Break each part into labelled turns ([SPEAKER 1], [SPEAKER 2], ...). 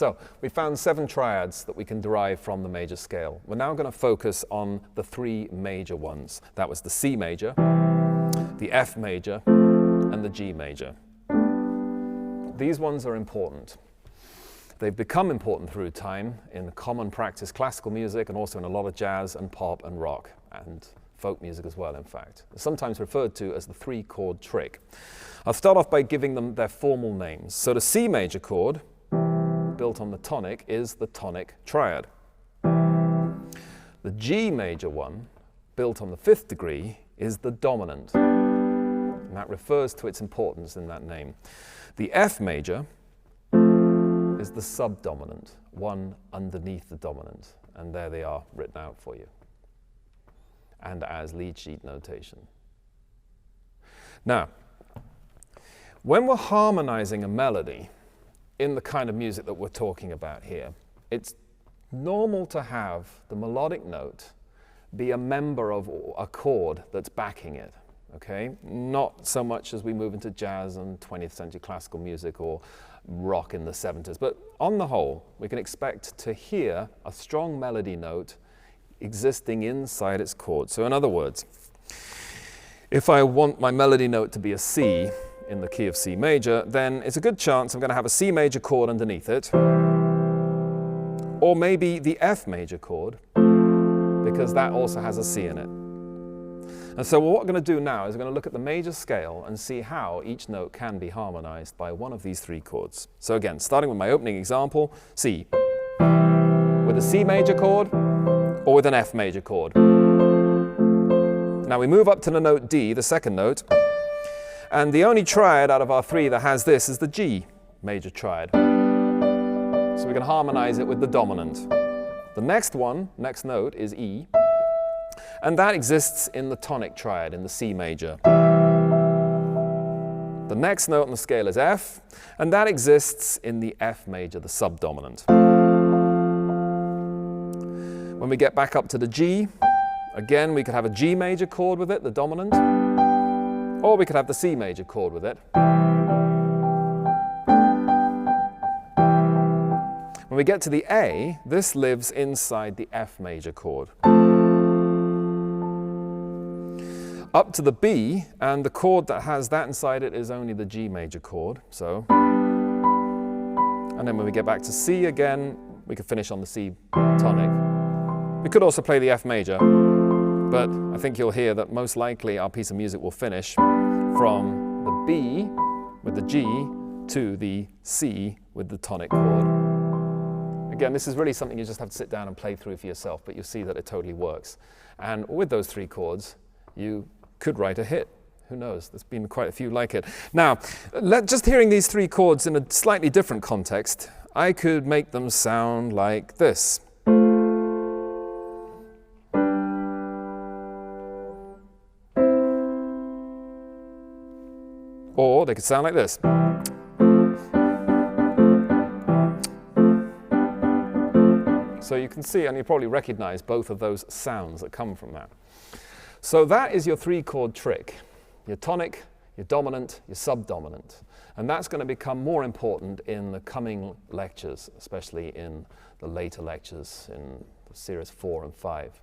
[SPEAKER 1] So we found 7 triads that we can derive from the major scale. We're now going to focus on the 3 major ones. That was the C major, the F major, and the G major. These ones are important. They've become important through time in common practice classical music and also in a lot of jazz and pop and rock and folk music as well, in fact. They're sometimes referred to as the 3-chord trick. I'll start off by giving them their formal names. So the C major chord, built on the tonic, is the tonic triad. The G major one, built on the 5th degree, is the dominant. And that refers to its importance in that name. The F major is the subdominant, one underneath the dominant. And there they are written out for you, and as lead sheet notation. Now, when we're harmonizing a melody in the kind of music that we're talking about here, it's normal to have the melodic note be a member of a chord that's backing it, okay? Not so much as we move into jazz and 20th century classical music or rock in the 70s, but on the whole, we can expect to hear a strong melody note existing inside its chord. So in other words, if I want my melody note to be a C in the key of C major, then it's a good chance I'm going to have a C major chord underneath it, or maybe the F major chord, because that also has a C in it. And so what we're going to do now is we're going to look at the major scale and see how each note can be harmonized by one of these 3 chords. So again, starting with my opening example, C, with a C major chord, or with an F major chord. Now we move up to the note D, the 2nd note, and the only triad out of our 3 that has this is the G major triad. So we can harmonize it with the dominant. The next note is E, and that exists in the tonic triad in the C major. The next note on the scale is F, and that exists in the F major, the subdominant. When we get back up to the G, again, we could have a G major chord with it, the dominant, or we could have the C major chord with it. When we get to the A, this lives inside the F major chord. Up to the B, and the chord that has that inside it is only the G major chord, so. And then when we get back to C again, we could finish on the C tonic. We could also play the F major, but I think you'll hear that most likely our piece of music will finish from the B with the G to the C with the tonic chord. Again, this is really something you just have to sit down and play through for yourself, but you'll see that it totally works. And with those 3 chords, you could write a hit. Who knows? There's been quite a few like it. Now, just hearing these 3 chords in a slightly different context, I could make them sound like this. Or they could sound like this. So you can see, and you probably recognize both of those sounds that come from that. So that is your 3-chord trick. Your tonic, your dominant, your subdominant. And that's going to become more important in the coming lectures, especially in the later lectures in series 4 and 5.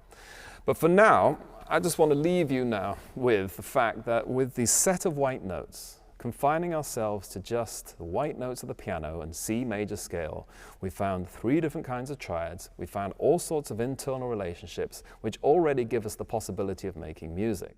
[SPEAKER 1] But for now, I just want to leave you now with the fact that with the set of white notes, confining ourselves to just the white notes of the piano and C major scale, we found 3 different kinds of triads. We found all sorts of internal relationships which already give us the possibility of making music.